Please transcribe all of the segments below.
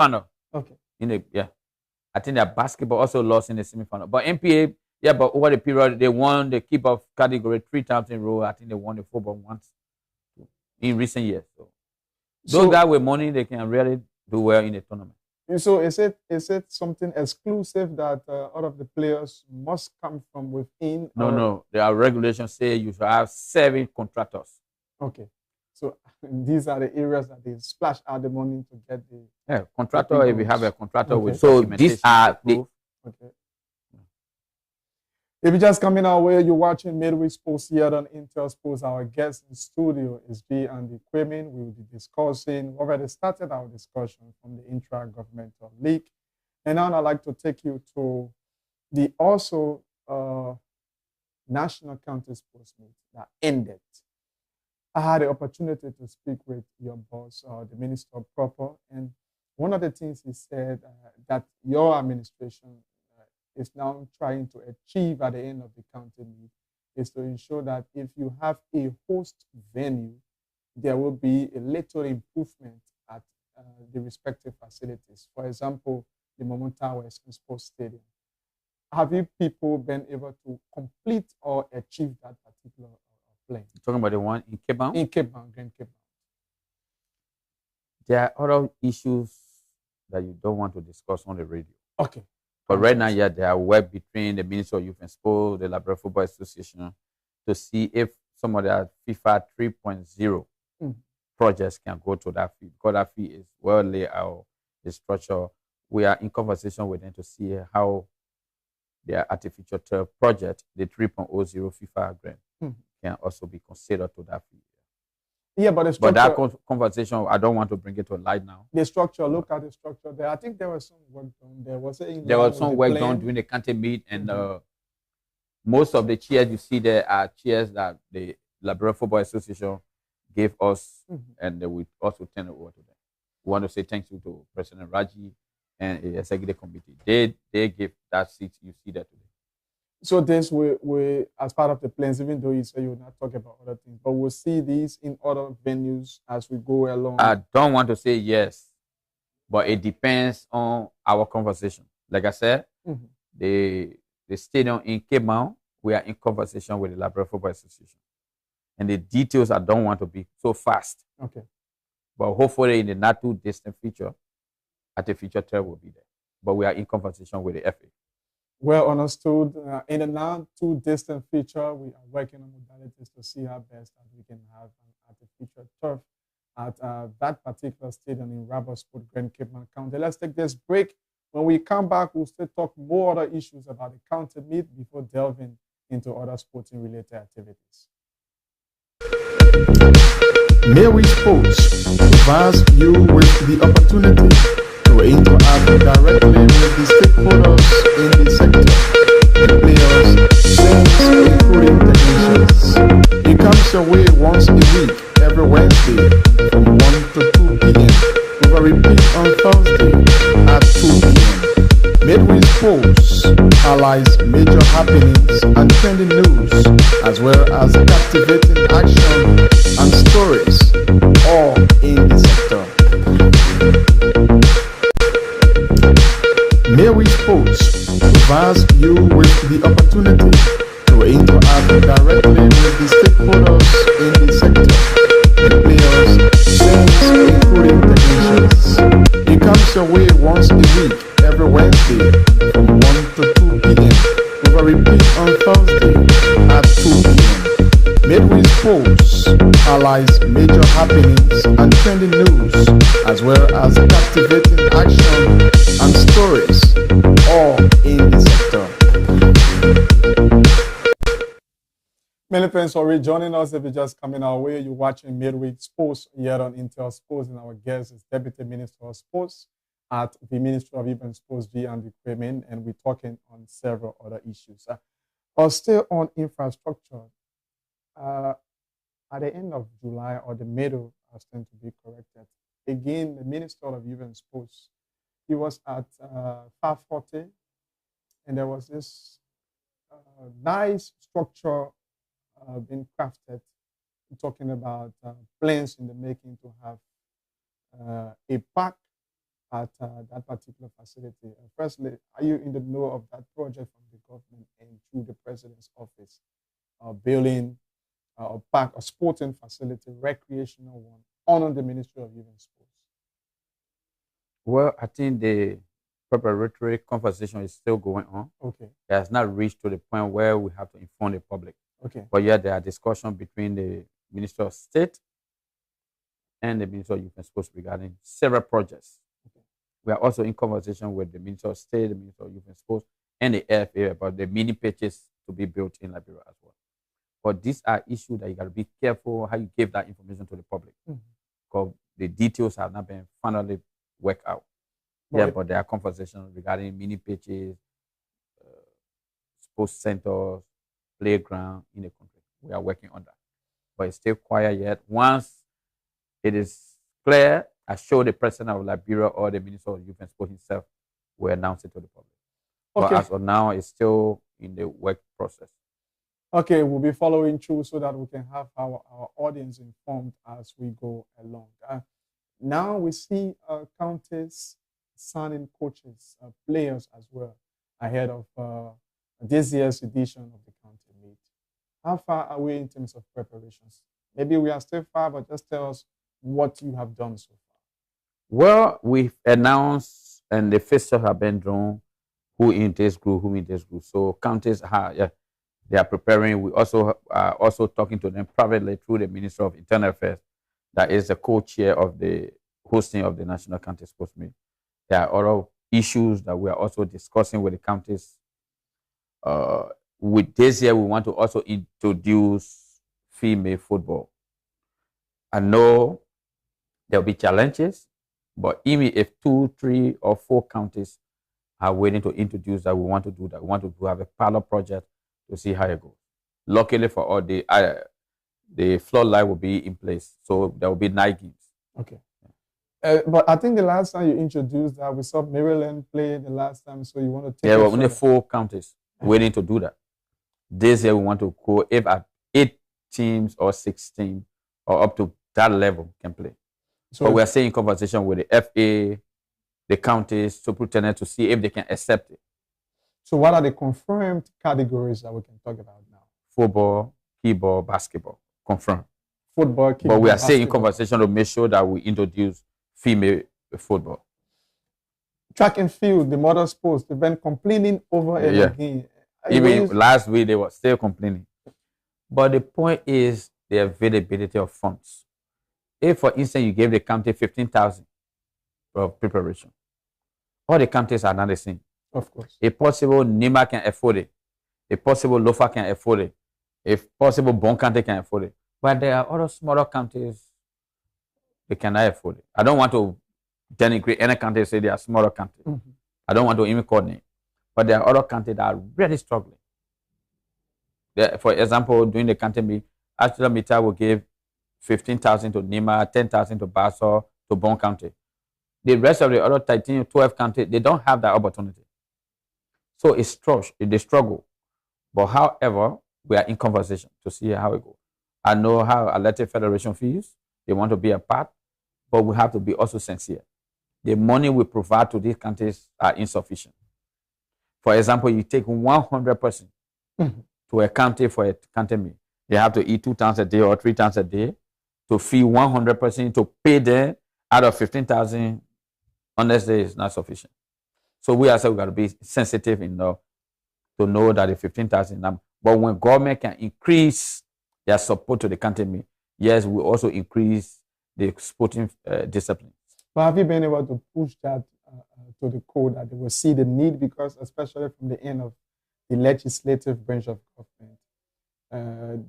final. Okay. I think that basketball also lost in the semi-final. But NPA, yeah, but over the period they won the keep-up category 3 times in a row. I think they won the football once in recent years. So those guys with money, they can really do well in the tournament. So is it something exclusive that all of the players must come from within? No. There are regulations say you should have 7 contractors. Okay. So these are the areas that they splash out the money to get the contractor. If you have a contractor with so these are the okay. If you're just coming our way, you're watching Midweek Sports here on Intel Sports. Our guest in studio is B and the Quayman. We will be discussing, we already started our discussion from the Intra-Governmental League. And now I'd like to take you to the also National County Sports Meet that ended. I had the opportunity to speak with your boss, the Minister Proper, and one of the things he said that your administration is now trying to achieve at the end of the county meet is to ensure that if you have a host venue, there will be a little improvement at the respective facilities. For example, the Momota Western Sports Stadium. Have you people been able to complete or achieve that particular plan? You're talking about the one in Cape Town? In Cape Town, Grand Cape Town. There are other issues that you don't want to discuss on the radio. Okay. But right now, there are work between the Ministry of Youth and Sport, the Liberia Football Association, to see if some of the FIFA 3.0 projects can go to that fee. Because that fee is well laid out, the structure. We are in conversation with them to see how their artificial turf project, the 3.0 FIFA grant, can also be considered to that fee. Yeah, but the structure, that conversation, I don't want to bring it to light now. The structure, look at the structure there. I think there was some work done. There was some work done during the county meet, and most of the chairs you see there are chairs that the Liberia Football Association gave us, and we also turn it over to them. We want to say thank you to President Raji and the executive committee. They gave that seat you see there today. So this we as part of the plans, even though you say you will not talk about other things, but we'll see these in other venues as we go along. I don't want to say yes, but it depends on our conversation. Like I said, the stadium in Cape Town, we are in conversation with the Liberia Football Association. And the details I don't want to be so fast. Okay. But hopefully in the not too distant future, at the future term will be there. But we are in conversation with the FA. Well understood. In the not too distant future, we are working on modalities to see how best that we can have an artificial turf at that particular stadium in Rabosport, Grand Cape Town County. Let's take this break. When we come back, we'll still talk more other issues about the county meet before delving into other sporting related activities. Midweek Sports provides you with the opportunity to interact directly with the stakeholders in the sector, the players, teams, including technicians. It comes your way once a week, every Wednesday from 1 to 2 p.m. with a repeat on Thursday at 2 p.m. Midweek Sports highlights major happenings and trending news, as well as captivating action and stories, all in the sector. Midweek Sports provides you with the opportunity to interact directly with the stakeholders in the sector, the players, teams, including technicians. It comes your way once a week, every Wednesday from 1 to 2 p.m. with a repeat on Thursday at 2 p.m. Midweek Sports highlights major happenings and trending news, as well as captivating action and stories, all in the sector. Many thanks for rejoining us. If you're just coming our way, you're watching Midweek Sports here on Intel Sports, and our guest is Deputy Minister of Sports at the Ministry of Youth and Sports, G. and Quayman, and we're talking on several other issues. Still on infrastructure, at the end of July or the middle, I stand to be corrected. Again, the Minister of Youth and Sports, he was at 540, and there was this nice structure being crafted, talking about plans in the making to have a park at that particular facility. Firstly, are you in the know of that project from the government and through the president's office, building a park, a sporting facility, recreational one, under the Ministry of Youth and Sports? Well, I think the preparatory conversation is still going on. Okay. It has not reached to the point where we have to inform the public. Okay. But yeah, there are discussions between the Minister of State and the Minister of Youth and Sports regarding several projects. Okay. We are also in conversation with the Minister of State, the Minister of Youth and Sports, and the AFA about the mini pitches to be built in Liberia as well. But these are issues that you got to be careful how you give that information to the public, because the details have not been finally worked out. But there are conversations regarding mini pitches, sports centers, playground in the country. We are working on that, but it's still quiet yet. Once it is clear, I show the president of Liberia or the Minister of Youth and Sport himself will announce it to the public. Okay. But as of now, it's still in the work process. Okay, we'll be following through so that we can have our audience informed as we go along. Now we see counties signing coaches, players as well, ahead of this year's edition of the county meet. How far are we in terms of preparations? Maybe we are still far, but just tell us what you have done so far. Well, we've announced and the fixtures have been drawn, who in this group, who in this group. So counties are, they are preparing. We also are also talking to them privately through the Minister of Internal Affairs, that is the co-chair of the hosting of the National County Sports Meet. There are other issues that we are also discussing with the counties. With this year, we want to also introduce female football. I know there'll be challenges, but even if 2, 3, or 4 counties are waiting to introduce that, we want to do that. We want to have a pilot project to see how it goes. Luckily for all, the floodlight will be in place, so there will be 9 games. Okay. But I think the last time you introduced that, we saw Maryland play the last time, so you want to take there were only 4 counties waiting to do that. This year we want to go if at 8 teams or 6 teams or up to that level can play. So we are saying in conversation with the FA, the counties, superintendent to see if they can accept it. So what are the confirmed categories that we can talk about now? Football, kickball, basketball, confirmed. Football, kickball, but we are saying in conversation to make sure that we introduce female football. Track and field, the modern sports, they've been complaining over and again. Even last week, they were still complaining. But the point is the availability of funds. If, for instance, you gave the county 15,000 for preparation, all the counties are not the same. Of course. If possible, Nima can afford it. If possible, Lofa can afford it. If possible, Bon County can afford it. But there are other smaller counties, they cannot afford it. I don't want to denigrate any country, say they are smaller countries. I don't want to even call names. But there are other countries that are really struggling. For example, during the county meet, Ashton Mita will give 15,000 to Nima, 10,000 to Basso, to Bon County. The rest of the other 13, 12 counties, they don't have that opportunity. So it's the struggle. But however, we are in conversation to see how it goes. I know how Athletic Federation feels. They want to be a part, but we have to be also sincere. The money we provide to these countries are insufficient. For example, you take 100% to a county for a county meal. They have to eat 2 times a day or 3 times a day to feed 100% to pay them out of 15,000. Honestly, it's not sufficient. So we also got to be sensitive enough to know that the 15,000 number. But when government can increase their support to the county meal, yes, we also increase the sporting discipline. But have you been able to push that to the code that they will see the need, because especially from the end of the legislative branch of government,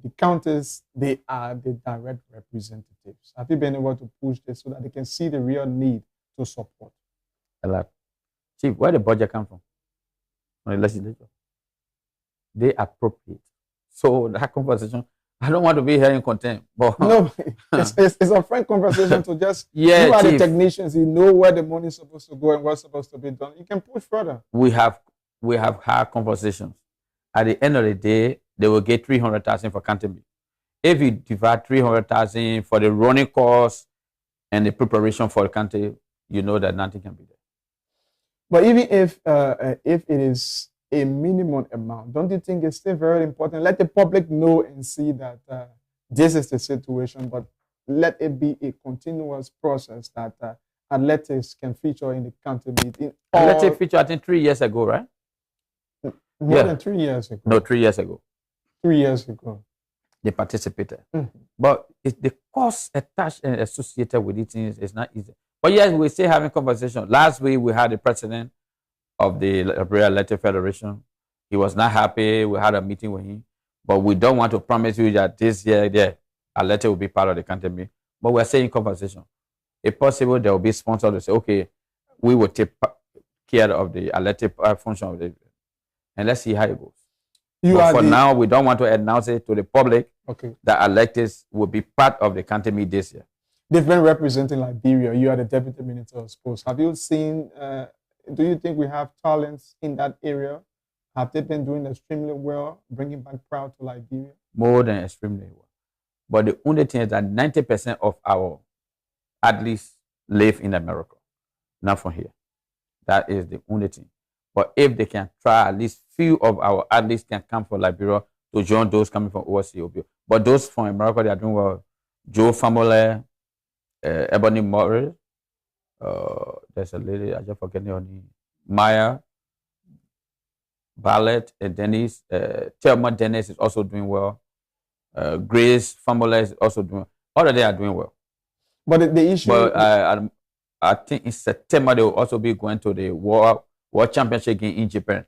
the counties, they are the direct representatives. Have you been able to push this so that they can see the real need to support? A lot. Chief, where the budget come from? From the legislature. They appropriate. So that conversation, I don't want to be here in contempt. But no, it's a frank conversation to just, you are Chief, the technicians, you know where the money is supposed to go and what's supposed to be done. You can push further. We have had conversations. At the end of the day, they will get 300,000 for county meet. If you divide 300,000 for the running costs and the preparation for the county, you know that nothing can be there. But even if it is a minimum amount, don't you think it's still very important? Let the public know and see that this is the situation, but let it be a continuous process that athletics can feature in the country. Athletics feature, I think 3 years ago, right? More than 3 years ago. No, 3 years ago. 3 years ago. They participated. Mm-hmm. But the cost attached and associated with it is not easy. But yes, we're still having conversation. Last week, we had the president of the Liberia Athletic Federation. He was not happy. We had a meeting with him. But we don't want to promise you that this year, Athletic will be part of the country. But we're saying conversation. If possible, there will be sponsors to say, okay, we will take care of the athletic function of it. And let's see how it goes. But for now, we don't want to announce it to the public that athletics will be part of the country meet this year. They've been representing Liberia. You are the Deputy Minister of Sports. Have you seen, do you think we have talents in that area? Have they been doing extremely well, bringing back proud to Liberia? More than extremely well. But the only thing is that 90% of our athletes live in America, not from here. That is the only thing. But if they can try, at least few of our athletes can come from Liberia to join those coming from overseas. But those from America, they are doing well. Joe Famole, Ebony Morris, there's a lady, I just forget her name, Maya, Ballet, Dennis, Thelma Dennis is also doing well. Grace Famole is also doing well. All of them are doing well. But the issue... But I think in September, they will also be going to the World Championship game in Japan.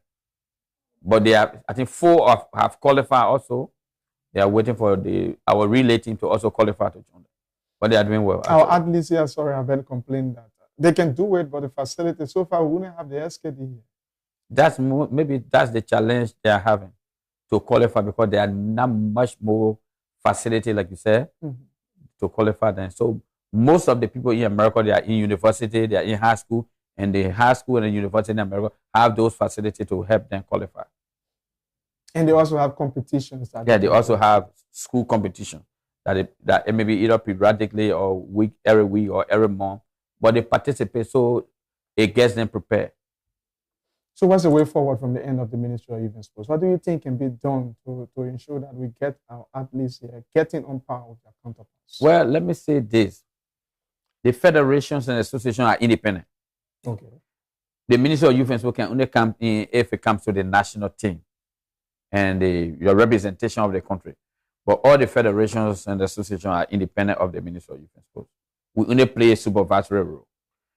But they have, I think 4 have qualified also. They are waiting for our relay team to also qualify to join them. But they are doing well. Our athletes here, have been complaining that they can do it, but the facility, so far, we wouldn't have the SKD here. Maybe that's the challenge they are having to qualify, because there are not much more facility, like you said, to qualify them. So most of the people in America, they are in university, they are in high school, and the high school and the university in America have those facilities to help them qualify. And they also have competitions. They also have school competition that it may be either periodically or every week or every month, but they participate, so it gets them prepared. So what's the way forward from the end of the Ministry of Youth and Sports? What do you think can be done to ensure that we get our athletes here getting on par with their counterparts? Well, let me say this. The federations and associations are independent. Okay. The Ministry of Youth and Sports can only come in if it comes to the national team and your representation of the country. But all the federations and associations are independent of the Ministry of Youth and Sports. We only play a supervisory role.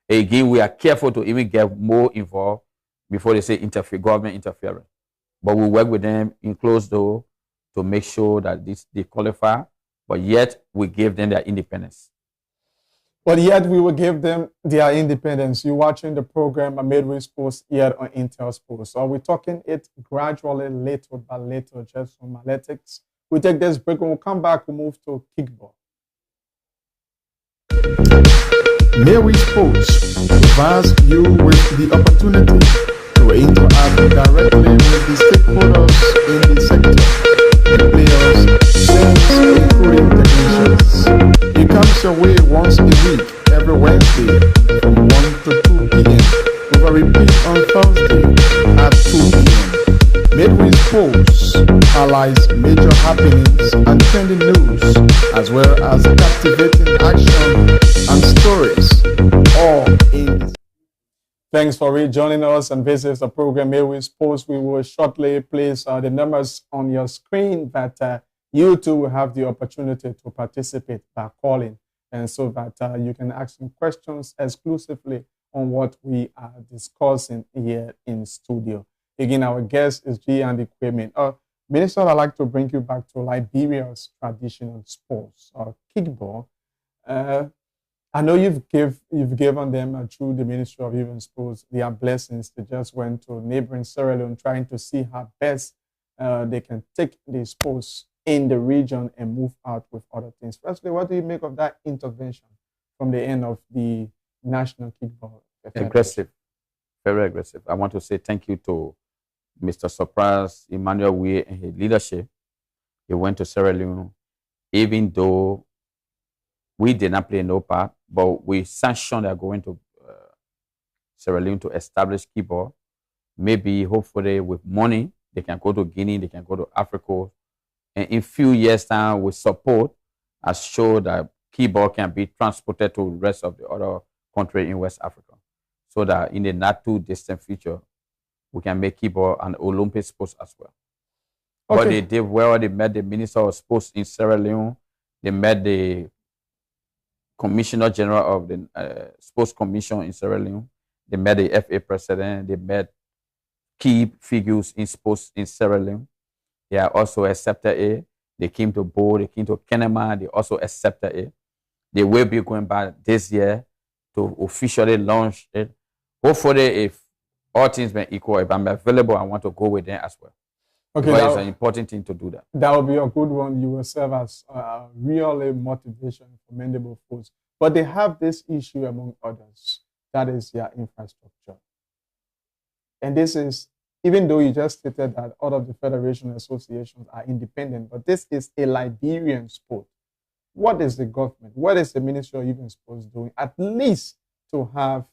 Again, we are careful to even get more involved before they say government interference. But we work with them in closed door to make sure that they qualify, but yet we give them their independence. But yet we will give them their independence. You're watching the program Midway Sports here on Intel Sports. So we're talking it gradually, little by little, just from athletics. We take this break. When we come back, we'll move to kickball. Midway Sports provides you with the opportunity to interact directly with the stakeholders in the sector, the players, fans, including technicians. It comes your way once a week, every Wednesday from 1 to 2 p.m. with a repeat on Thursday at 2 p.m. Midway Sports highlights major happenings and trending news, as well as captivating action and stories, all in this. Thanks for rejoining us and visit the program Midway Sports. We will shortly place the numbers on your screen that you too will have the opportunity to participate by calling, and so that you can ask some questions exclusively on what we are discussing here in studio. Again, our guest is G. Andy Kwame. Minister, I'd like to bring you back to Liberia's traditional sports, kickball. I know you've given them through the Ministry of Youth and Sports their blessings. They just went to neighboring Sierra Leone trying to see how best they can take the sports in the region and move out with other things. Firstly, what do you make of that intervention from the end of the National Kickball Federation? Aggressive, very aggressive. I want to say thank you to Mr. Surprise Emmanuel Wee and his leadership. He went to Sierra Leone, even though we did not play no part, but we sanctioned that going to Sierra Leone to establish keyboard. Maybe, hopefully, with money, they can go to Guinea, they can go to Africa. And in few years' time, with support, has shown that keyboard can be transported to the rest of the other country in West Africa. So that in the not too distant future, we can make keyboard an Olympic sport as well. Okay. But they did well. They met the Minister of Sports in Sierra Leone. They met the Commissioner General of the Sports Commission in Sierra Leone. They met the FA President. They met key figures in sports in Sierra Leone. They are also accepted it. They came to Bo, they came to Kenema. They also accepted it. They will be going back this year to officially launch it. Hopefully, if all things been equal, if I'm available, I want to go with them as well. Okay, because it's an important thing to do that. That will be a good one. You will serve as really motivation for Mendable Foods. But they have this issue among others. That is their infrastructure. And this is, even though you just stated that all of the federation associations are independent, but this is a Liberian sport. What is the government, what is the Ministry of Youth and Sports doing, at least to have,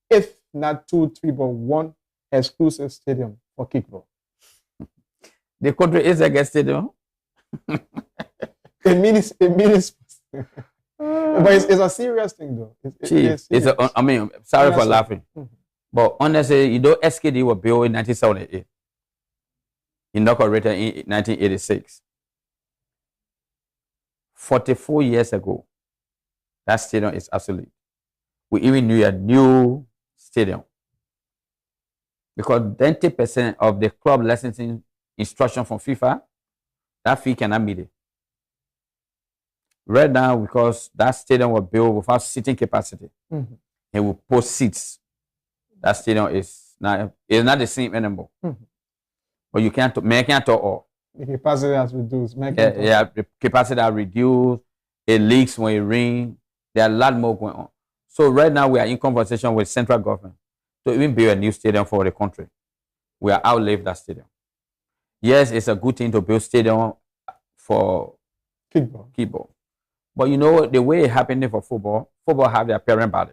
if not 2, 3, but 1 exclusive stadium for kickball? The country is a guest stadium. a mini but it's a serious thing, though. I mean, sorry for laughing. But honestly, you know, SKD was built in 1978. Inaugurated in 1986. 44 years ago, that stadium is obsolete. We even need a new stadium. Because 90% of the club licensing instruction from FIFA, that fee cannot meet it. Right now, because that stadium was built without seating capacity, and we put seats. That stadium is not the same anymore. But you can't talk all. The capacity has reduced. The capacity has reduced. It leaks when it rains. There are a lot more going on. So right now we are in conversation with central government to even build a new stadium for the country. We are outlived that stadium. Yes, it's a good thing to build stadium for kickball. But you know the way it happened for football have their parent body.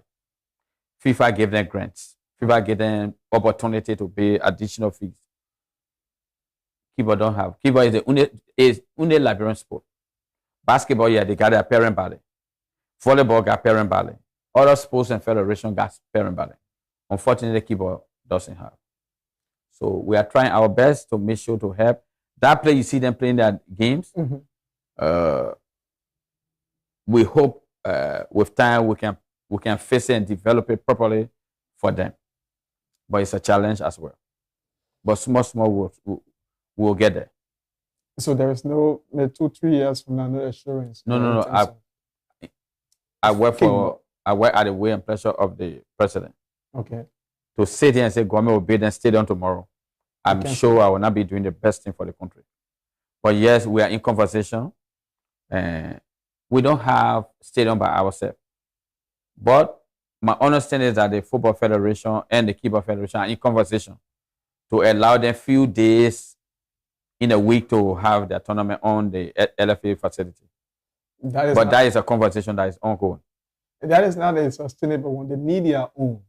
FIFA gave them grants. FIFA gave them opportunity to pay additional fees. Kickball don't have. Kickball is only Liberian sport. Basketball, yeah, they got their parent body. Volleyball got parent body. Other sports and federation got parent body. Unfortunately, kickball doesn't have. So we are trying our best to make sure to help. That play, you see them playing their games. We hope with time we can face it and develop it properly for them. But it's a challenge as well. But small we'll get there. So there is no 2, 3 years from now, no assurance. No. I work at the will and pleasure of the president. Okay. To sit here and say government will build a stadium tomorrow, I'm sure I will not be doing the best thing for the country. But yes, we are in conversation. We don't have stadium by ourselves. But my understanding is that the Football Federation and the Kickball Federation are in conversation to allow them few days in a week to have their tournament on the LFA facility. That is a conversation that is ongoing. That is not a sustainable one. They need their own.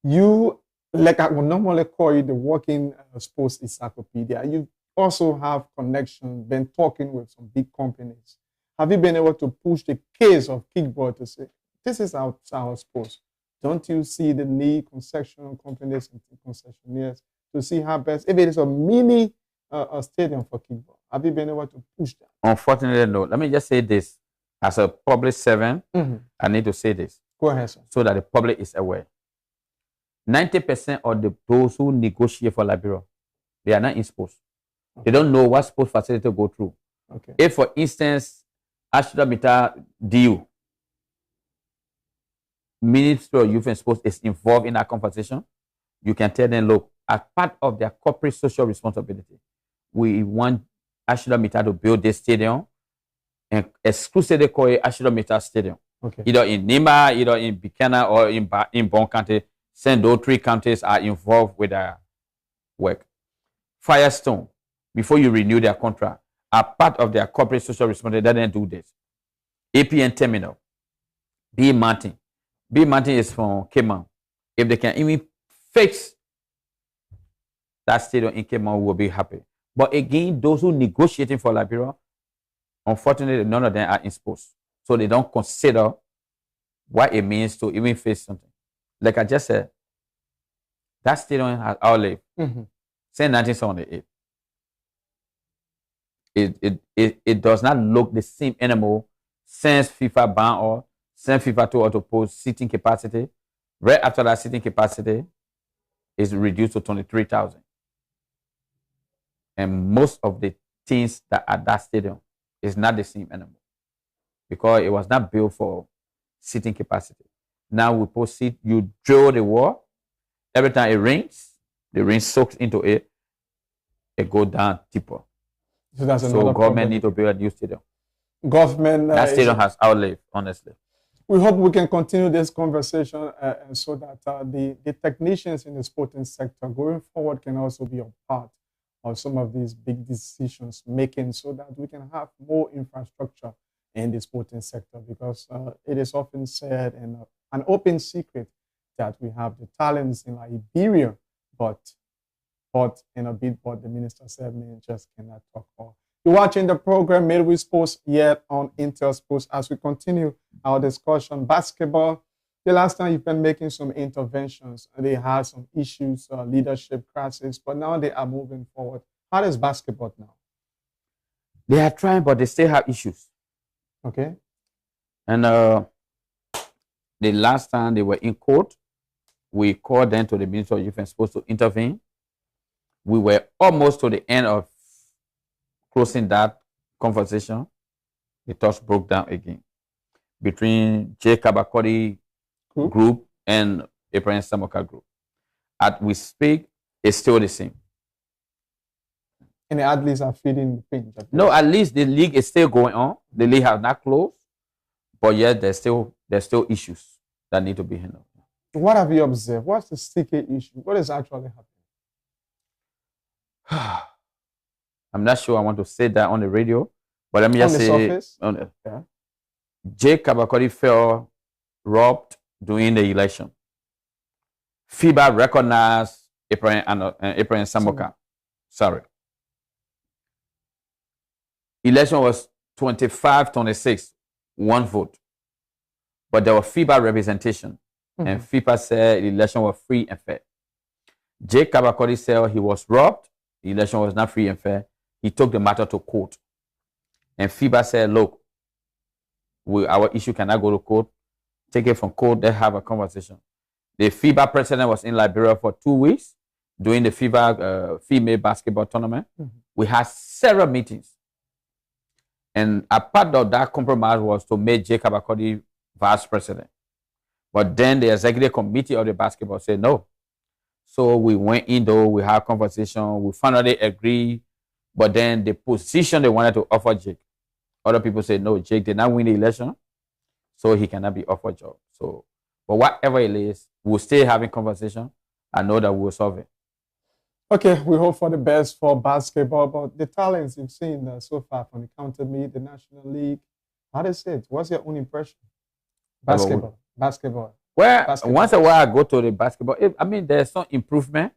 You, like I would normally call you the working sports encyclopedia, you also have connections, been talking with some big companies. Have you been able to push the case of kickball to say, this is our sports? Don't you see the need, concession companies and concessionaires, to see how best, if it is a mini stadium for kickball, have you been able to push that? Unfortunately, no. Let me just say this. As a public servant, I need to say this. Go ahead, sir. So that the public is aware. 90% of those who negotiate for Liberia, they are not in sports. Okay. They don't know what sports facility to go through. Okay. If, for instance, Ashura Mita DU, Ministry of Youth and Sports, is involved in that conversation, you can tell them, look, as part of their corporate social responsibility, we want Ashura Mita to build this stadium and exclusively call it Ashura Mita Stadium. Okay. Either in Nima, either in Bikana, or in Bon County. Since those 3 counties are involved with their work. Firestone, before you renew their contract, are part of their corporate social responsibility. They didn't do this. APN Terminal, B Mountain. B Mountain is from Cayman. If they can even fix that stadium in Cape Mount, we will be happy. But again, those who negotiating for Liberia, unfortunately, none of them are in sports. So they don't consider what it means to even face something. Like I just said, that stadium has outlived since 1978. It does not look the same anymore since FIFA banned or since FIFA told us to post seating capacity. Right after that, seating capacity is reduced to 23,000. And most of the things that are at that stadium is not the same anymore because it was not built for seating capacity. Now we post seat, you drill the wall. Every time it rains, the rain soaks into it. It goes down deeper. So that's another So government problem. need to build a new stadium. Government. That stadium has outlived, honestly. We hope we can continue this conversation so that the technicians in the sporting sector going forward can also be a part of some of these big decisions making so that we can have more infrastructure in the sporting sector because it is often said and an open secret that we have the talents in Liberia, but in a bit, but the minister said, man, just cannot talk all. You're watching the program Midway Sports yet on Intel Sports as we continue our discussion. Basketball, the last time you've been making some interventions, they had some issues, leadership crisis, but now they are moving forward. How is basketball now? They are trying, but they still have issues. Okay. And the last time they were in court, we called them to the Ministry of Youth and Sports to intervene. We were almost to the end of closing that conversation. The talks broke down again between J. Kabakori group and Abraham Samoka group. As we speak, it's still the same. And the athletes are feeding the pinch. No, at least the league is still going on. The league has not closed, but yet there's still issues that need to be handled. What have you observed? What's the sticky issue? What is actually happening? I'm not sure I want to say that on the radio, but let me just say, J. Kabakori felt robbed during the election. FIBA recognized Abraham Samoka. Sorry. Election was 25-26, one vote. But there was FIBA representation. And FIBA said the election was free and fair. J. Kabakori said he was robbed. The election was not free and fair. He took the matter to court. And FIBA said, look, our issue cannot go to court. Take it from court. Let's have a conversation. The FIBA president was in Liberia for 2 weeks during the FIBA female basketball tournament. We had several meetings. And a part of that compromise was to make J. Kabakori vice president. But then the executive committee of the basketball said no. So we went in though, we had a conversation, we finally agreed. But then the position they wanted to offer Jake, other people said no, Jake did not win the election, so he cannot be offered job. So, but whatever it is, we're still having conversation. I know that we'll solve it. Okay, we hope for the best for basketball, but the talents you've seen so far from the counter meet, the National League, how does it? What's your own impression? Basketball. Well, Basketball. once a while I go to the basketball. I mean, there's some improvement.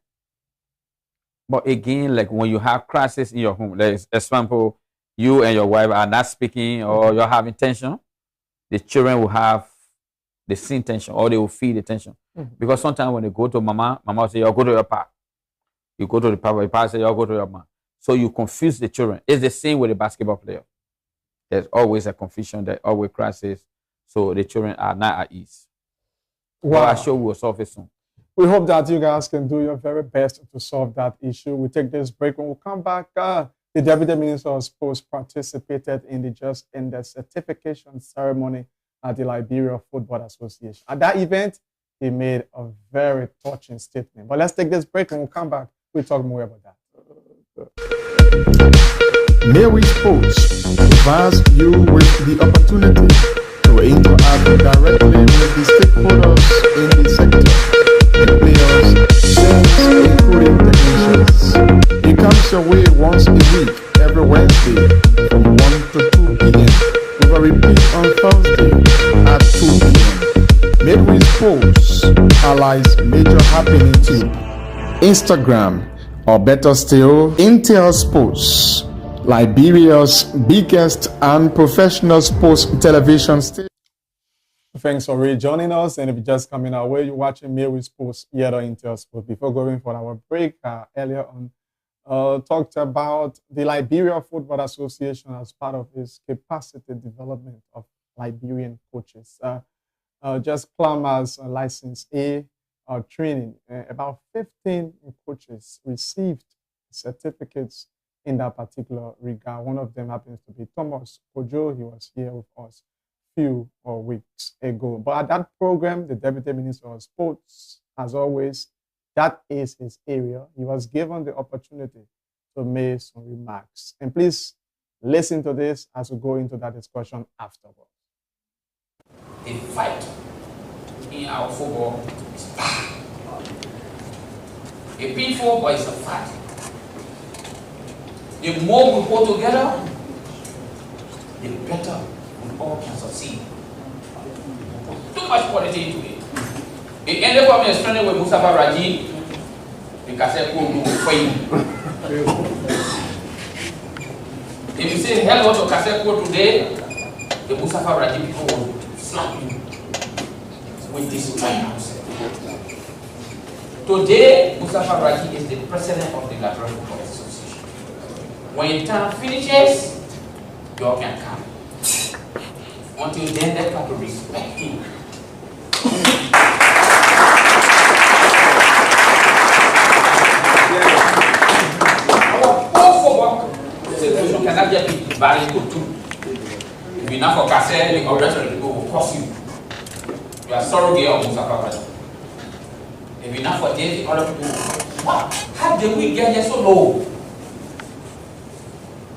But again, like when you have crisis in your home, like example, you and your wife are not speaking or you're having tension, the children will have the same tension or they will feel the tension. Because sometimes when they go to mama will say, you'll go to your papa. You go to the papa, your papa say, you'll go to your mom. So you confuse the children. It's the same with the basketball player. There's always a confusion, there's always crisis. So the children are not at ease. Well, I'm sure we'll solve it soon. We hope that you guys can do your very best to solve that issue. We take this break. When we come back, the Deputy Minister of Sports participated in the just ended certification ceremony at the Liberia Football Association. At that event, he made a very touching statement. But let's take this break. When we come back, we'll talk more about that. Midway Sports provides you with the opportunity to interact directly with the stakeholders in the sector, the players, teams, including technicians. It comes your way once a week, every Wednesday from 1 to 2 p.m. with a repeat on Thursday at 2 p.m. Midway Sports Sports, Allies Major Happening Tube, Instagram, or better still, Intel Sports, Liberia's biggest and professional sports television station. Thanks for rejoining us. And if you're just coming our way, you're watching Me with Sports here on Intel Sports. Before going for our break, earlier on, talked about the Liberia Football Association as part of its capacity development of Liberian coaches. Just Plumbers License A training. About 15 coaches received certificates in that particular regard. One of them happens to be Thomas Kojo. He was here with us few weeks ago. But at that program, the Deputy Minister of Sports, as always, that is his area. He was given the opportunity to make some remarks. And please listen to this as we go into that discussion afterwards. The fight in our football is bad. A peaceful, but it's a fight. The more we hold together, the better we all can succeed. Too much politics into it. The ended up explaining with Mustafa Raji, the Kaseko will fail. If you say hello to Kaseko today, the Mustafa Raji people will slap you with this time. Today, Mustafa Raji is the president of the Liberia Football Association. When time finishes, you all can come. Until then, they have to respect him. Our whole football situation cannot just be divided into two. If you're not for Kassel, the operation will cost you. You are surrogate of Mustafa Raji. If you're not for this, the other people will. Wow, how did we get here so low?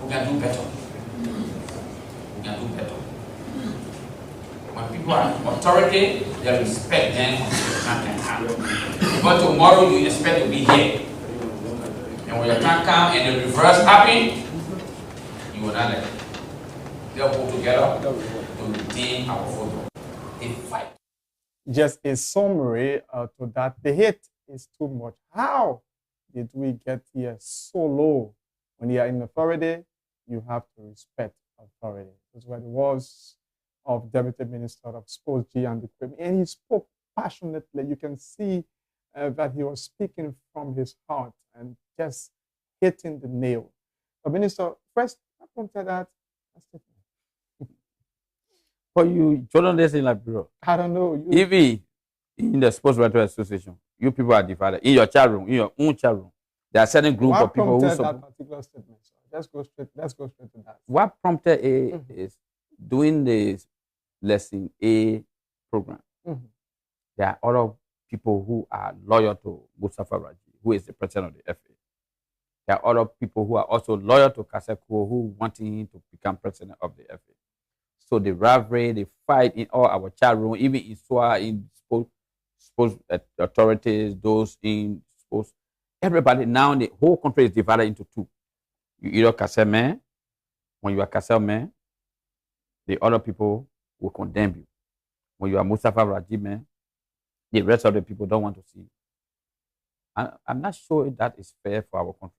We can do better. We can do better. When people are in authority, they respect them until the time can come. But tomorrow you expect to be here. And when your time comes and the reverse happens, you will not let it. They'll pull together to redeem our football. They fight. Just a summary to that. The hate is too much. How did we get here so low? When you are in authority, you have to respect authority. That's what it was of Deputy Minister of Sports, G. and and he spoke passionately. You can see that he was speaking from his heart and just hitting the nail. But Minister, first, I prompted that. For you, journalists in Liberia, I don't know. even in the Sports Writers Association, you people are divided. In your chat room, in your own chat room, there are certain group of people who that particular statement. So let's go straight to that. What prompted is doing this lesson A program. There are other people who are loyal to Mustafa Raji, who is the president of the FA. There are other people who are also loyal to Kaseko, who want him to become president of the FA. So the rivalry, the fight in all our chat room, even in SWA, in sports authorities, those in sports, everybody now, the whole country is divided into two. You either Kasel man, when you are Kasel man, the other people will condemn you. When you are Mustafa Raji man, the rest of the people don't want to see you. I'm not sure if that is fair for our country.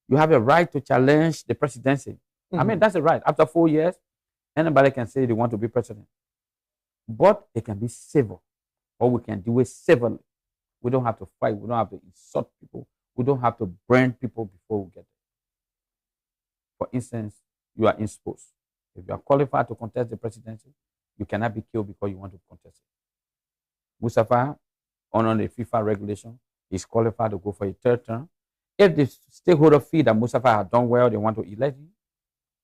You have a right to challenge the presidency. I mean, that's a right. After 4 years, anybody can say they want to be president. But it can be civil, or we can do it civilly. We don't have to fight. We don't have to insult people. We don't have to burn people before we get there. For instance, you are in sports. If you are qualified to contest the presidency, you cannot be killed because you want to contest it. Mustafa, under the FIFA regulation, is qualified to go for a third term. If the stakeholder feel that Mustafa has done well, they want to elect him,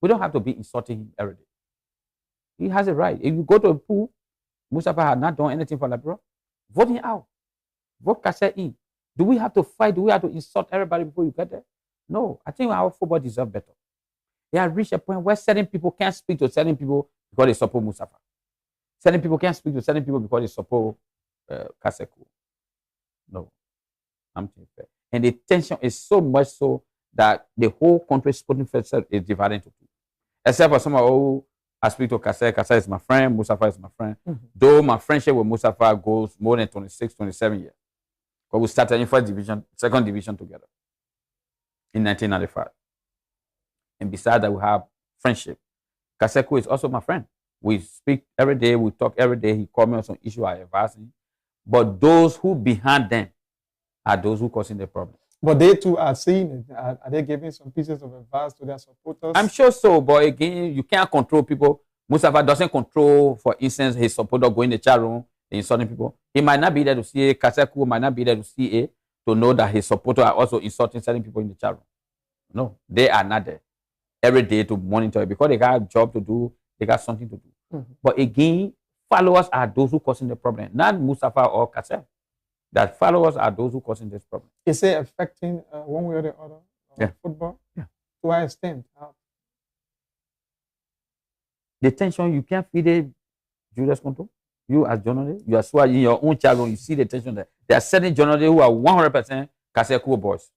we don't have to be insulting him every day. He has a right. If you go to a pool, Mustafa has not done anything for Liberia, vote him out. Vote Kasser in. Do we have to fight? Do we have to insult everybody before you get there? No. I think our football deserves better. They have reached a point where certain people can't speak to certain people because they support Mustafa. Certain people can't speak to certain people because they support Kaseko. No. I'm fair. And the tension is so much so that the whole country sporting federation is divided into two. Except for some who I speak to Kase. Kase is my friend. Mustafa is my friend. Though my friendship with Mustafa goes more than 26, 27 years. But we started in first division, second division together in 1995. And besides that, we have friendship. Kaseku is also my friend. We speak every day. We talk every day. He called me on some issue. I advise him. But those who behind them are those who causing the problem. But they too are seeing it. Are they giving some pieces of advice to their supporters? I'm sure so, but again, you can't control people. Mustafa doesn't control, for instance, his supporter going in the chat room, insulting people. He might not be there to see it. Kaseku might not be there to see it, to know that his supporters are also insulting certain people in the chat room. No, they are not there every day to monitor it because they got a job to do, they got something to do. But again, followers are those who causing the problem, not Mustafa or Kasef. That followers are those who causing this problem. Is it affecting one way or the other football? Yeah. To what extent? The tension, you can't feed it, Julius Control. You as journalist, you are so in your own channel, you see the tension there. There are certain journalists who are 100% Kaseko boys.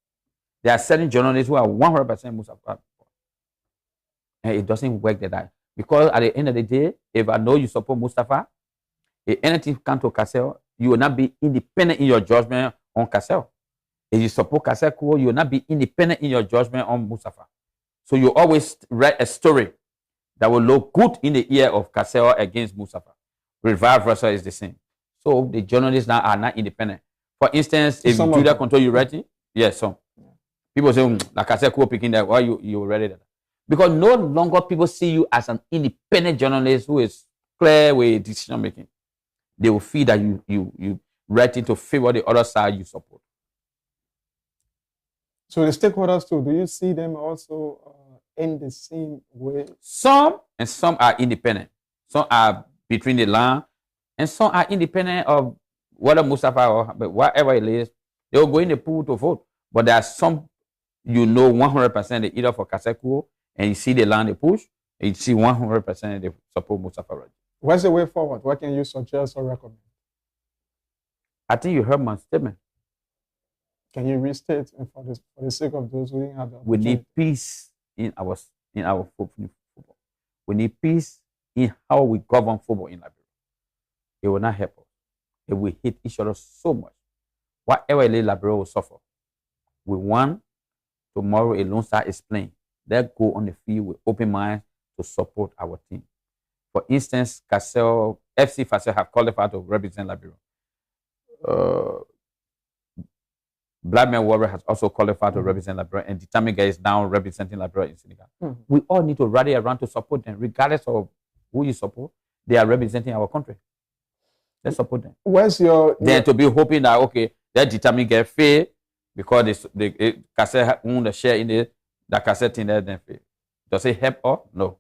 There are certain journalists who are 100% Mustafa. And it doesn't work like that. Because at the end of the day, if I know you support Mustafa, if anything comes to Kassel, you will not be independent in your judgment on Kassel. If you support Kassel, you will not be independent in your judgment on Mustafa. So you always write a story that will look good in the ear of Kassel against Mustafa. Reverse versa is the same. So the journalists now are not independent. For instance, if Julia Control you read it, yes, some people say, like Kassel picking that, why you read it? Because no longer people see you as an independent journalist who is clear with decision making. They will feel that you write it to favor the other side you support. So the stakeholders too, do you see them also in the same way? Some are independent. Some are between the line, and some are independent of whether Mustafa or whatever it is. They will go in the pool to vote. But there are some, 100% they either for Kaseko, and you see the line they push, and you see 100% they support Mustafa Raji. What's the way forward? What can you suggest or recommend? I think you heard my statement. Can you restate for the sake of those who didn't have the opportunity? We need peace in our football. We need peace in how we govern football in Liberia. It will not help us if we hate each other so much. Whatever Liberia will suffer. We want tomorrow a Lone Star is playing. Let's go on the field with open minds to support our team. For instance, FC Fasel have qualified to represent Liberia. Black Man Warrior has also qualified to represent Liberia, and Ditamiga is now representing Liberia in Senegal. We all need to rally around to support them, regardless of who you support. They are representing our country. Let's support them. Where's your then to be hoping that okay, that Ditamiga fail because they Cassette own the share in it, that Cassette in there then fail. Does it help us? No.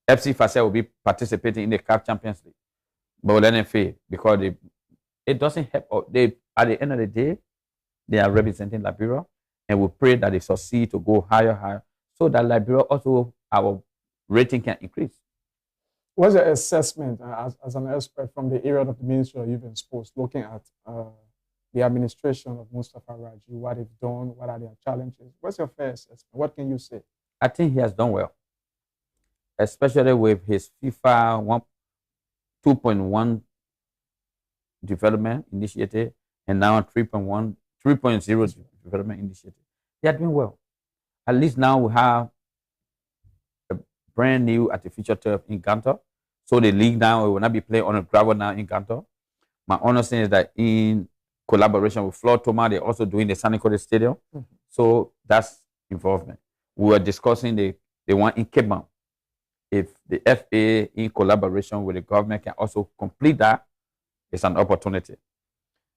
FC Fasel will be participating in the CAF Champions League, but we'll let them fail because it doesn't help us. At the end of the day, they are representing Liberia, and we pray that they succeed to go higher, so that Liberia also, our rating can increase. What's your assessment as an expert from the area of the Ministry of Youth and Sports, looking at the administration of Mustafa Raji, what they've done, what are their challenges? What's your fair assessment? What can you say? I think he has done well, especially with his FIFA 2.1 development initiative and now 3.0 development initiative. They are doing well. At least now we have a brand new artificial turf in Gantor. So the league now will not be playing on a gravel now in Gantor. My understanding is that in collaboration with Floor Toma, they're also doing the Sanikode Stadium. So that's involvement. We were discussing the one in Cape Mount. If the FA in collaboration with the government can also complete that, it's an opportunity.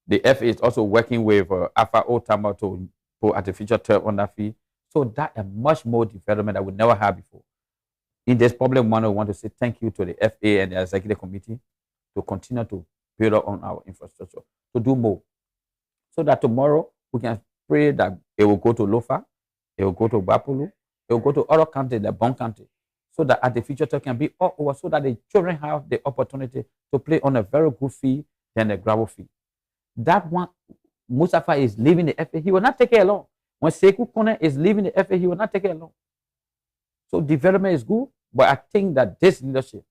The FA is also working with Alpha Otama to put artificial turf on that field. So that is much more development that we never had before. In this problem, I want to say thank you to the FA and the executive committee to continue to build up on our infrastructure, to do more. So that tomorrow we can pray that it will go to Lofa, it will go to Bapulu, it will go to other countries, like Bon County, so that artificial turf can be all over, so that the children have the opportunity to play on a very good field than the gravel field. That one, Mustafa is leaving the FA. He will not take it alone. When Sekou Kone is leaving the FA, he will not take it alone. So development is good. But I think that this leadership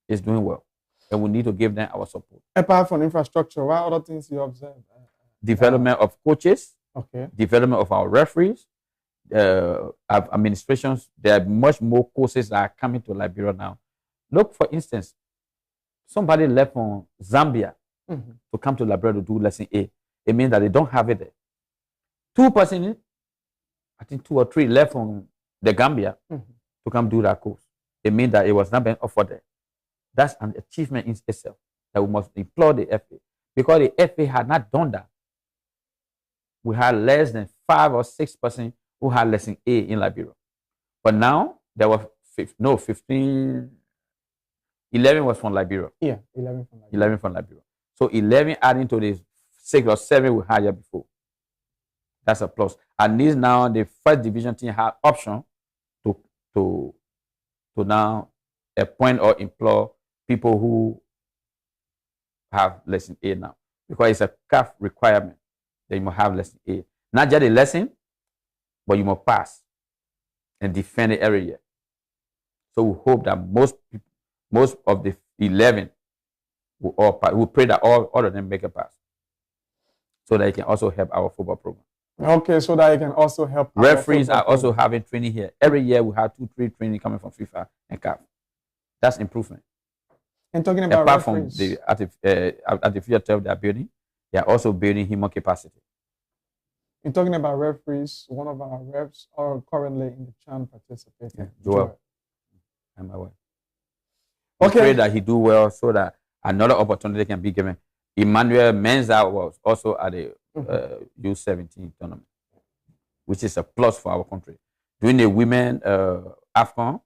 is doing well, and we need to give them our support. Apart from infrastructure, what other things you observe? Development of coaches, Okay. development of our referees, administrations. There are much more courses that are coming to Liberia now. Look, for instance, somebody left from Zambia to come to Liberia to do lesson A. It means that they don't have it there. 2%, I think 2 or 3 left from the Gambia to come do that course. It means that it was not being offered there. That's an achievement in itself that we must applaud the FA. Because the FA had not done that, we had less than 5 or 6% who had lesson A in Liberia. But now there were 15, 11 was from Liberia. Yeah, 11 from Liberia. 11 from Liberia. So 11 adding to the 6 or 7 we had here before. That's a plus. At least now the first division team had option to now appoint or employ people who have lesson A now. Because it's a CAF requirement that you must have lesson A. Not just a lesson, but you must pass and defend it every year. So we hope that most of the 11 will all pass. We pray that all of them make a pass, so that it can also help our football program. Okay, so that it can also help. Referees are also having training here. Every year we have 2-3 training coming from FIFA and CAF. That's improvement. And talking about apart referees, from the artificial turf they are building, they are also building human capacity. in talking about referees, one of our refs are currently in the CHAN participating. Yeah, Joel. I'm aware. Okay. We pray that he do well so that another opportunity can be given. Emmanuel Menza was also at the U17 tournament, which is a plus for our country. During the women AFCON,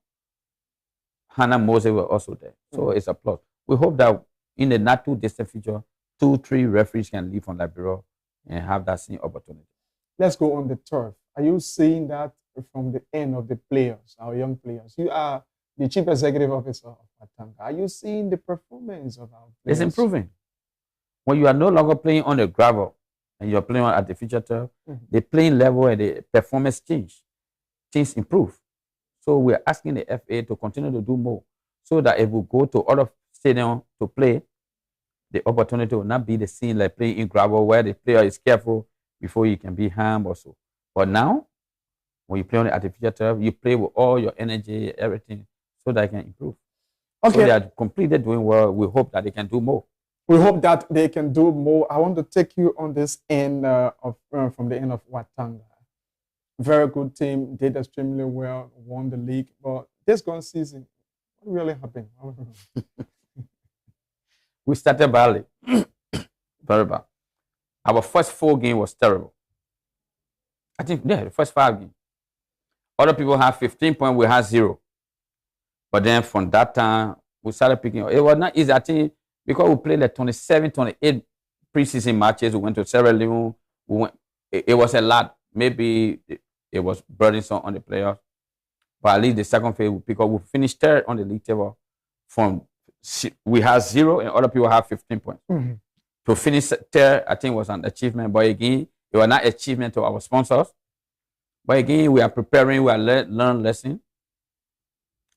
Hannah Moses was also there. So it's a plus. We hope that in the not too distant future, 2-3 referees can leave from Liberia and have that same opportunity. Let's go on the turf. Are you seeing that from the end of the players, our young players? You are the chief executive officer of Atanga. Are you seeing the performance of our players? It's improving. When you are no longer playing on the gravel and you're playing on artificial turf, the playing level and the performance change. Things improve. So we're asking the FA to continue to do more so that if we go to other stadiums to play, the opportunity will not be the same like playing in gravel where the player is careful before you can be harmed or so. But now, when you play on the artificial turf, you play with all your energy, everything, so that it can improve. Okay. So they are completely doing well. We hope that they can do more. We hope that they can do more. I want to take you on this end from the end of Watanga. Very good team, did extremely well, won the league. But this gone season, what really happened? We started badly, very bad. Our first 4 games was terrible. I think, yeah, the first 5 games. Other people have 15 points, we had 0. But then from that time, we started picking up. It was not easy, I think, because we played like 27, 28 preseason matches. We went to Sierra Leone. It was a lot. Maybe it was burdensome on the players. But at least the second phase, we pick up. We finished 3rd on the league table. We had 0 and other people have 15 points. To finish 3rd, I think was an achievement. But again, it was not achievement to our sponsors. But again, we are preparing, we are learning lesson.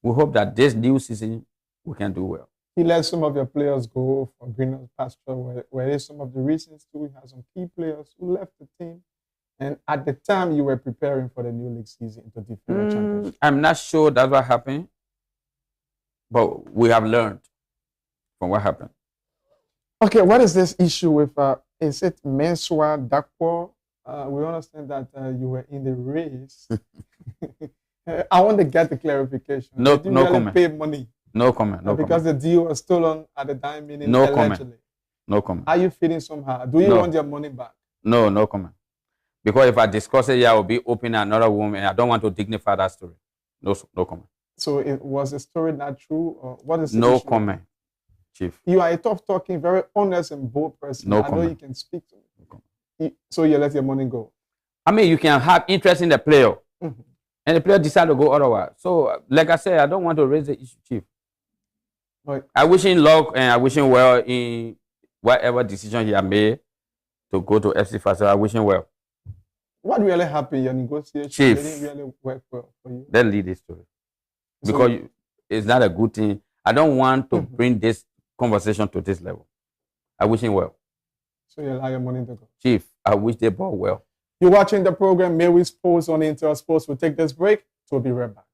We hope that this new season, we can do well. You let some of your players go for greener pasture. Were there some of the reasons too? We had some key players who left the team. And at the time, you were preparing for the new league season to defend the championship. I'm not sure that's what happened. But we have learned from what happened. Okay, what is this issue with, is it Mensua Dakpo? We understand that you were in the race. I want to get the clarification. No, Did you no really comment. pay money? No comment. No because comment. the deal was stolen at the time, meaning No allegedly. comment. No comment. Are you feeling somehow? Do you want your money back? No, no comment. Because if I discuss it, I will be opening another woman, and I don't want to dignify that story. No comment. So was the story not true, or what is the no issue? comment, Chief? You are a tough talking, very honest and bold person. No I comment. know you can speak to me. So you let your money go. I mean, you can have interest in the player, and the player decide to go otherwise. So, like I said, I don't want to raise the issue, Chief. Right. I wish him luck, and I wish him well in whatever decision he has made to go to FC Fasel. I wish him well. What really happened? Your negotiation Chief, didn't really work well for you. Let's lead this story. Because it's not a good thing. I don't want to bring this conversation to this level. I wish him well. So you allow your money to go. Chief, I wish they ball well. You're watching the program May We Sports on Intel Sports. We'll take this break. So we'll be right back.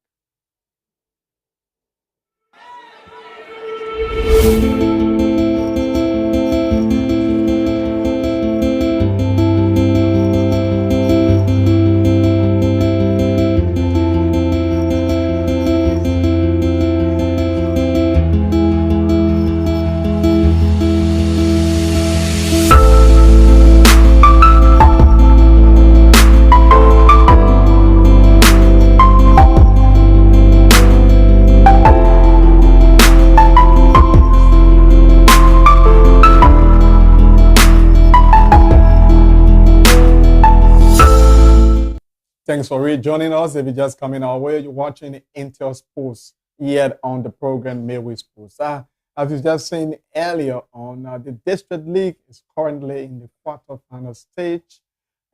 Thanks for rejoining us. If you're just coming our way, you're watching Intel Sports here on the program May We Sports. As you just seen earlier on, the District League is currently in the quarterfinal stage.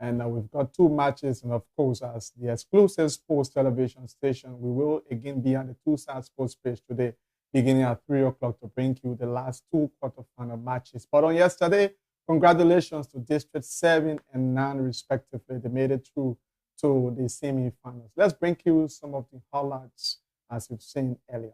And we've got 2 matches. And of course, as the exclusive sports television station, we will again be on the 2-side sports page today, beginning at 3 o'clock to bring you the last 2 quarterfinal matches. But on yesterday, congratulations to District 7 and 9 respectively. They made it through to the semi-finals. Let's bring you some of the highlights as we've seen earlier.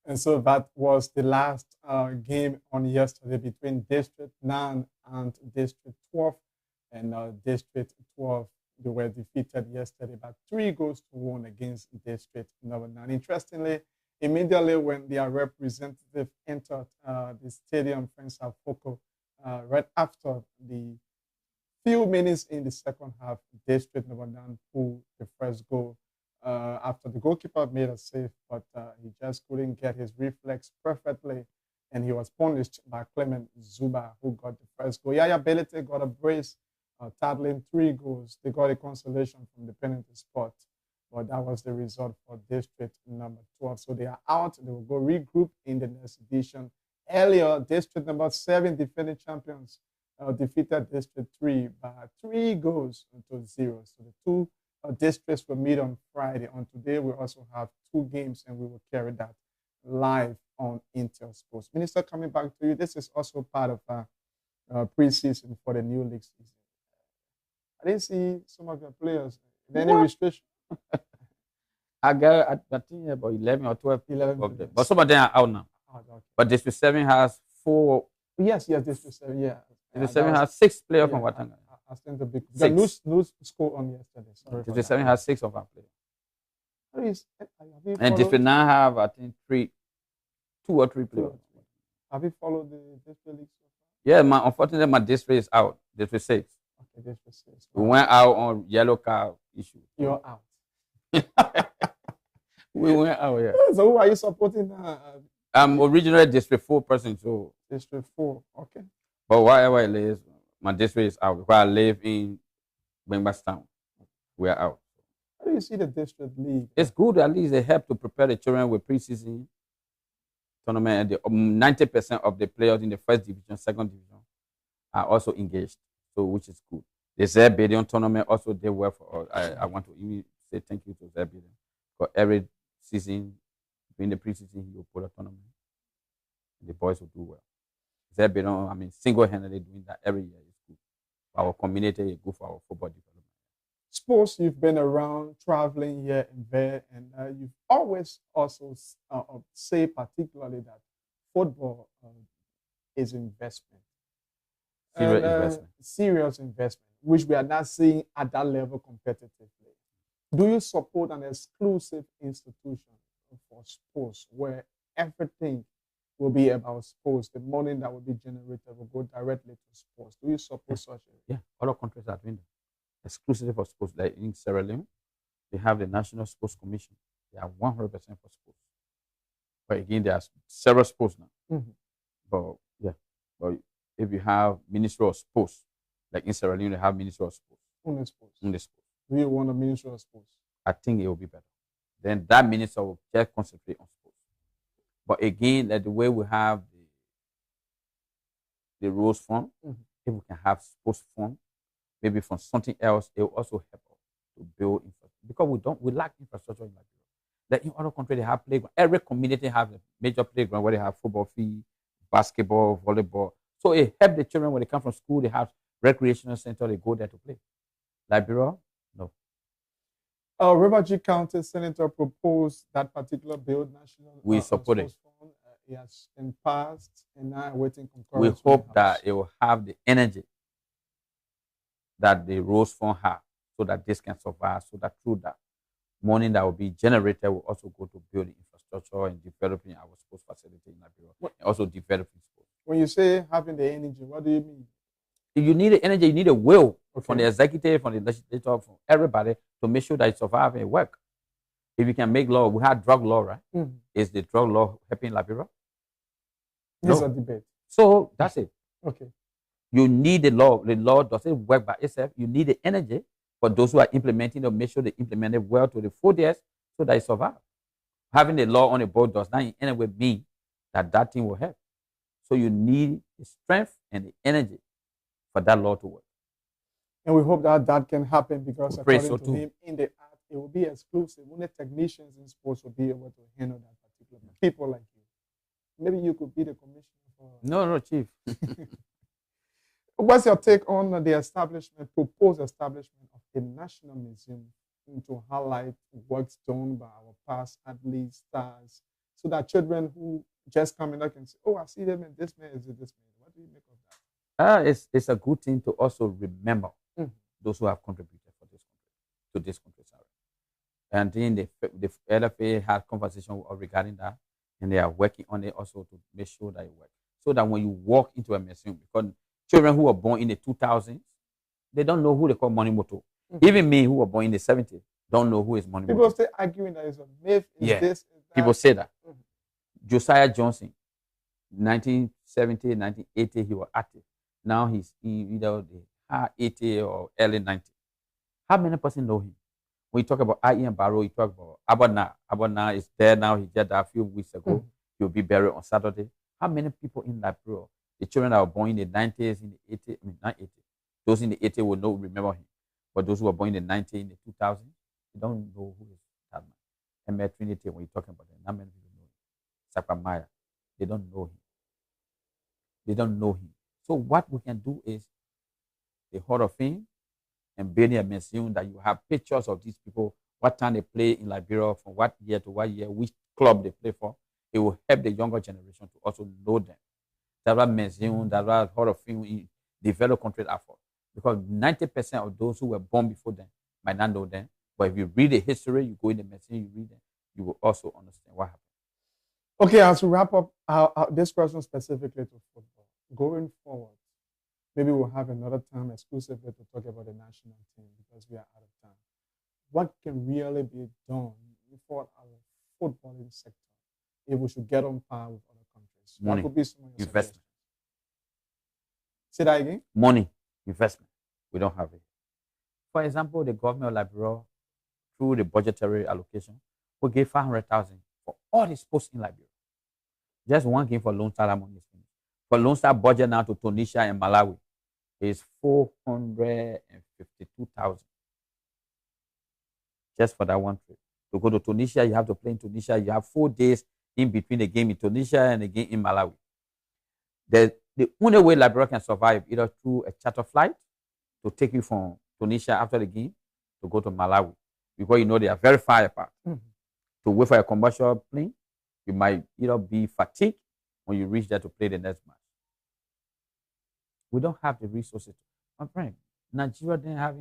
And so that was the last game on yesterday between District 9 and District 12. And District 12, they were defeated yesterday by 3-1 against District number 9. Interestingly, immediately when their representative entered the stadium, Prince Afoko, right after the few minutes in the second half, District number 9 pulled the first goal. After the goalkeeper made a save, but he just couldn't get his reflex perfectly, and he was punished by Clement Zuba, who got the first goal. Yaya Belete got a brace, tackling 3 goals. They got a consolation from the penalty spot, but that was the result for District number 12. So they are out. They will go regroup in the next edition. Earlier, District number 7, defending champions, defeated District 3 by 3-0. So the 2 districts will meet on Friday. On today, we also have 2 games, and we will carry that live on Intel Sports. Minister, coming back to you, this is also part of preseason for the new league season. I didn't see some of your players. Is there any restriction? I think about 11 or 12 of them. But some of them are out now. Oh, okay. But District 7 has 4. Yes, District 7, yeah. District 7 has 6 players from Watanga. I think the big the news score on yesterday. Sorry, District 7 has 6 of our players. How do you, And followed, district now have, I think, two or three two or players. three? Have you followed the district league so Yeah, unfortunately, my district is out. District 6. far? Okay, district six. We Wow. went out on yellow card issue. You're out. We went out, yeah. So who are you supporting now? I'm originally District 4 person, so. District 4. Okay. But wherever I live, my district is out. Because I live in Bengbastown. We are out. How do you see the district league? It's good, at least they help to prepare the children with preseason tournament. And 90% of the players in the first division, second division are also engaged, so which is good. The Zebedion tournament also did well for us. I want to even say thank you to Zebedion for every season, during the preseason, he will put a tournament. And the boys will do well. Zebedion, I mean, single-handedly doing that every year is good. For our community, it's good for our football development. Sports, you've been around, traveling here and there, and you've always also say particularly that football is investment. Serious investment. Serious investment, which we are not seeing at that level competitively. Do you support an exclusive institution for sports where everything will be about sports? The money that will be generated will go directly to sports. Do you support such a? Yeah, other countries are doing that. Exclusively for sports. Like in Sierra Leone, they have the National Sports Commission. They are 100% for sports. But again, there are several sports now. Mm-hmm. But yeah, but if you have Ministry of Sports, like in Sierra Leone, they have Ministry of Sports. Only sports. Only sports. Do you want a Ministry of Sports? I think it will be better. Then that minister will just concentrate on sports. But again, like the way we have the Rose Fund, if we can have sports fund, maybe from something else, it will also help us to build infrastructure. Because we lack infrastructure in Liberia. Like in other countries, they have playground. Every community has a major playground where they have football field, basketball, volleyball. So it helps the children when they come from school, they have recreational center, they go there to play. Liberia, no. River County Senator proposed that particular bill, national. We support it. Fund. It has been passed, and now waiting We concurrence. hope that it will have the energy that the Rose Fund has, so that this can survive, so that through that money that will be generated will also go to building infrastructure and developing our sports facility in Liberia, and also developing sports. When you say having the energy, what do you mean? If you need the energy, you need a will from the executive, from the legislature, from everybody to make sure that it survives and work. If you can make law, we have drug law, right? Mm-hmm. Is the drug law helping Liberia? This is a debate. So that's it. Okay. You need the law. The law doesn't work by itself. You need the energy for those who are implementing to make sure they implement it well to the full years so that it survives. Having the law on the board does not in any way mean that that thing will help. So you need the strength and the energy for that law to work. And we hope that that can happen because according so to too. him, in the act, it will be exclusive. Only technicians in sports will be able to handle that particular. People like you. Maybe you could be the commissioner for. No, Chief. What's your take on the proposed establishment of a national museum to highlight works done by our past athletes, stars, so that children who just come in can say, "Oh, I see them, and this man is this man." What do you make of that? It's a good thing to also remember those who have contributed for this country, to this country. Sorry. And then the LFA had conversation regarding that, and they are working on it also to make sure that it works. So that when you walk into a museum, because children who were born in the 2000s, they don't know who they call Money Moto. Even me, who were born in the 70s, don't know who is Money Moto. People stay arguing that it's a myth. Yeah. This, is that. People say that. Josiah Johnson, 1970, 1980, he was active. Now he's in either the high 80 or early 90. How many person know him? When you talk about Ian Barrow, you talk about Abana. Abana is there now. He just died a few weeks ago. He'll be buried on Saturday. How many people in Liberia, the children that were born in the 90s, in the 80s, I mean, not 80s, those in the 80s will not remember him. But those who were born in the 90s, in the 2000s, they don't know who is that man. Emer Trinity, when you're talking about them, not many people know him. Sakamaya, they don't know him. They don't know him. So what we can do is the Hall of Fame and building a museum that you have pictures of these people, what time they play in Liberia, from what year to what year, which club they play for. It will help the younger generation to also know them. There are museums, there are Hall of Fame in developed countries effort. Because 90% of those who were born before them might not know them. But if you read the history, you go in the machine, you read it, you will also understand what happened. Okay, as we wrap up this question specifically to football, going forward, maybe we'll have another time exclusively to talk about the national team because we are out of time. What can really be done for our footballing sector if we should get on par with other countries? Money, what could be some of your investment. Say that again? Money, investment. We don't have it. For example, the government of Liberia, through the budgetary allocation, will give 500,000 for all the sports in Liberia. Just one game for Lone Star money is finished. For Lone Star budget now to Tunisia and Malawi is 452,000. Just for that one trip. To go to Tunisia, you have to play in Tunisia. You have 4 days in between the game in Tunisia and the game in Malawi. The only way Liberia can survive either through a charter flight to take you from Tunisia after the game to go to Malawi, because you know they are very far apart. To wait for a commercial plane, you might either be fatigued when you reach there to play the next match. We don't have the resources. My friend, Nigeria didn't have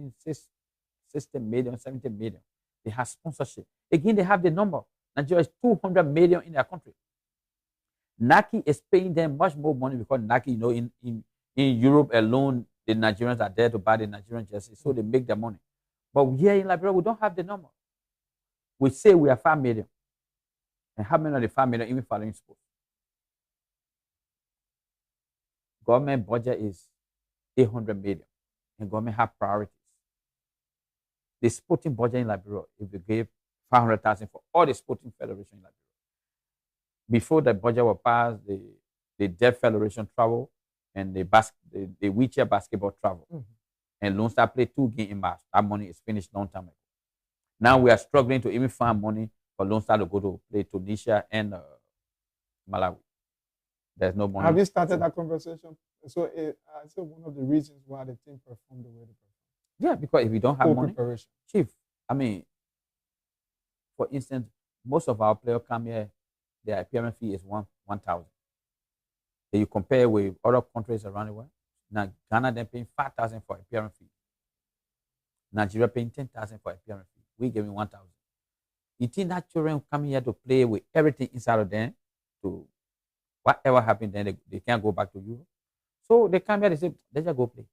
60 million, 70 million. They have sponsorship. Again, they have the number. Nigeria is 200 million in their country. Nike is paying them much more money because Nike, you know, in Europe alone, the Nigerians are there to buy the Nigerian jerseys, so they make their money. But here in Liberia, we don't have the number. We say we are 5 million. And how many of the 5 million even following sports? Government budget is 800 million, and government have priorities. The sporting budget in Liberia, if you gave 500,000 for all the sporting federation in Liberia, before the budget was passed, the Deaf Federation travel and the wheelchair basketball travel. And Lone Star played 2 games in March. That money is finished long time ago. Now we are struggling to even find money for Lone Star to go to play Tunisia and Malawi. There's no money. Have you started that conversation? So I said one of the reasons why the team performed the way they performed. Yeah, because if you don't have money, preparation. Chief, I mean, for instance, most of our players come here, their appearance fee is 1,000. Then you compare with other countries around the world. Now Ghana they're paying 5,000 for appearance fee. Nigeria paying 10,000 for appearance fee. We giving 1,000. You think that children come here to play with everything inside of them, to whatever happened, then they can't go back to Europe. So they come here, they say, let's just go play.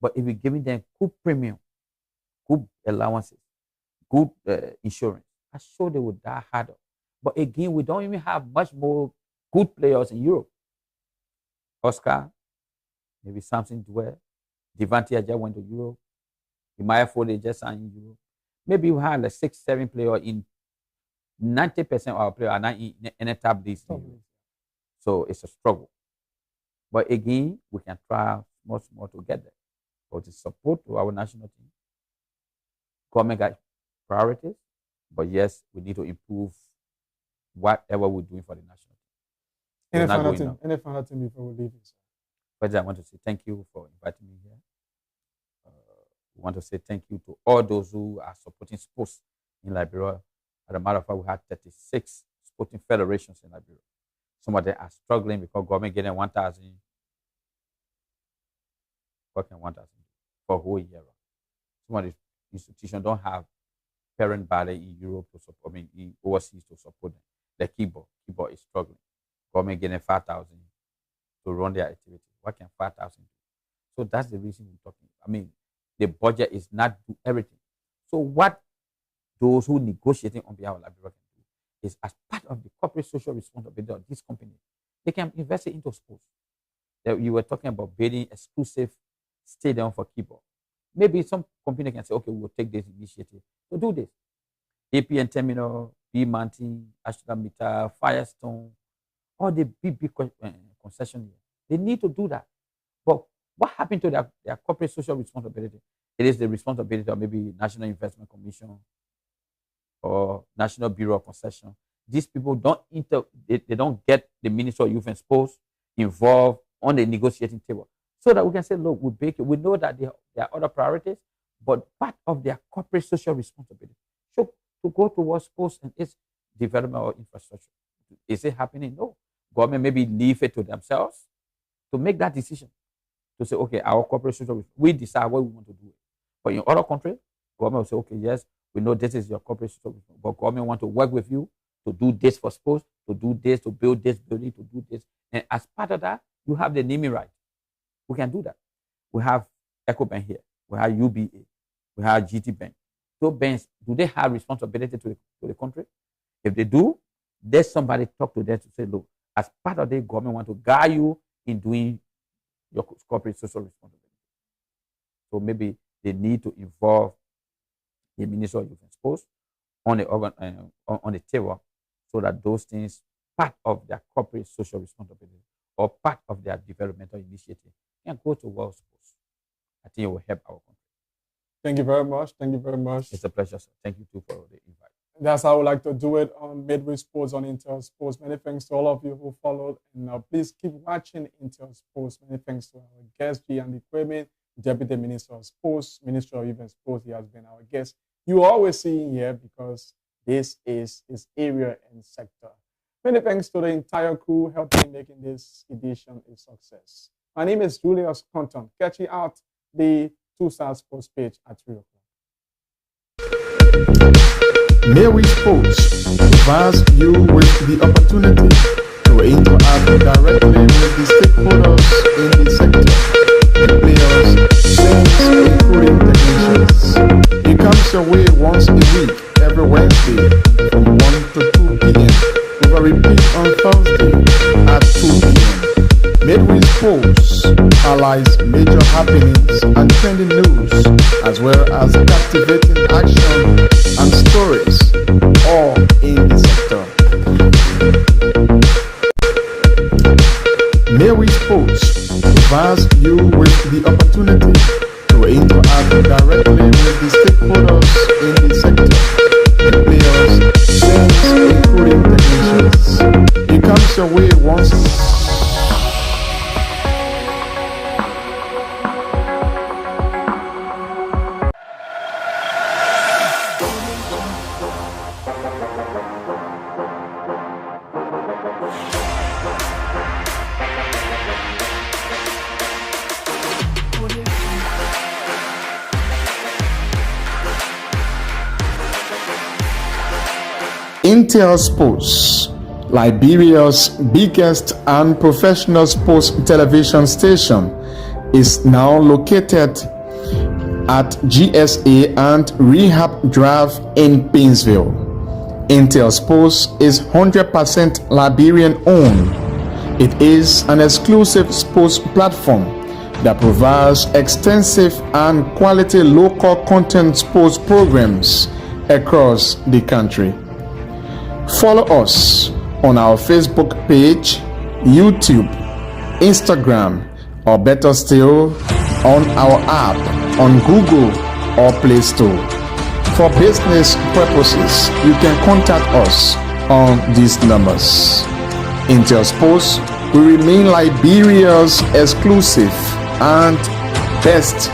But if you're giving them good premium, good allowances, good insurance, I'm sure they would die harder. But again, we don't even have much more good players in Europe. Oscar, maybe Samson Dwell, Devante just went to Europe. Imaya Foley just signed in Europe. Maybe we have like 6, 7 players in 90% of our players are not in any top leagues. So it's a struggle. But again, we can try much more to get there. But the support to our national team. Government got priorities, but yes, we need to improve whatever we're doing for the national team. Any final thing before we leave? First, I want to say thank you for inviting me here. We want to say thank you to all those who are supporting sports in Liberia. As a matter of fact, we have 36 sporting federations in Liberia. Some of them are struggling because government getting 1,000. Working 1,000 for a whole year. Some of the institutions don't have parent body in Europe to support, in overseas to support them. The keyboard is struggling. Government getting 5,000 to run their activity. What can 5,000 do? So that's the reason we're talking. The budget is not do everything. So what those who negotiating on behalf of Liberia can do is, as part of the corporate social responsibility of this company, they can invest it into sports. That you were talking about building exclusive stadium for keyboard. Maybe some company can say, okay, we'll take this initiative to do this. APN Terminal, B Mountain, Ashton Meter, Firestone, all the big concession here. They need to do that. But what happened to their corporate social responsibility? It is the responsibility of maybe National Investment Commission or National Bureau of Concession. These people they don't get the Minister of Youth and Sports involved on the negotiating table. So that we can say, look, we know that there are other priorities, but part of their corporate social responsibility so to go towards sports and its development or infrastructure. Is it happening? No. Government maybe leave it to themselves to make that decision. To say, okay, our corporate social, we decide what we want to do. But in other countries, government will say, okay, yes, We know this is your corporate social responsibility, but government want to work with you to do this for sports, to do this, to build this building, to do this. And as part of that, you have the naming right. We can do that. We have EcoBank here. We have UBA. We have GT Bank. Those banks, do they have responsibility to the country? If they do, there's somebody talk to them to say, look, as part of the government want to guide you in doing your corporate social responsibility. So maybe they need to involve the Minister of Youth and Sports on the table so that those things, part of their corporate social responsibility or part of their developmental initiative, can go to world sports. I think it will help our country. Thank you very much. Thank you very much. It's a pleasure, sir. Thank you too for the invite. That's how I would like to do it on Midway Sports on Intel Sports. Many thanks to all of you who followed. And please keep watching Intel Sports. Many thanks to our guest, G. Kwame, Deputy Minister of Sports, Minister of Youth and Sports. He has been our guest. You always see him here because this is his area and sector. Many thanks to the entire crew helping making this edition a success. My name is Julius Conton. Catch you out the 2 Stars Sports page at 3 o'clock. Midway Sports provides you with the opportunity to interact directly with the stakeholders in the sector, the players, teams, including technicians. It comes your way once a week, every Wednesday from 1 to 2 p.m. with a repeat on Thursday at 2 p.m. Midway Sports highlights major happenings and trending news, as well as captivating action and stories, all in the sector. Midway Sports provides you with the opportunity to interact directly with the stakeholders in the sector, the players, teams, including technicians. It comes your way once Intel Sports, Liberia's biggest and professional sports television station, is now located at GSA and Rehab Drive in Painesville. Intel Sports is 100% Liberian owned. It is an exclusive sports platform that provides extensive and quality local content sports programs across the country. Follow us on our Facebook page, YouTube, Instagram, or better still, on our app on Google or Play Store. For business purposes, you can contact us on these numbers. Intel Sports will remain Liberia's exclusive and best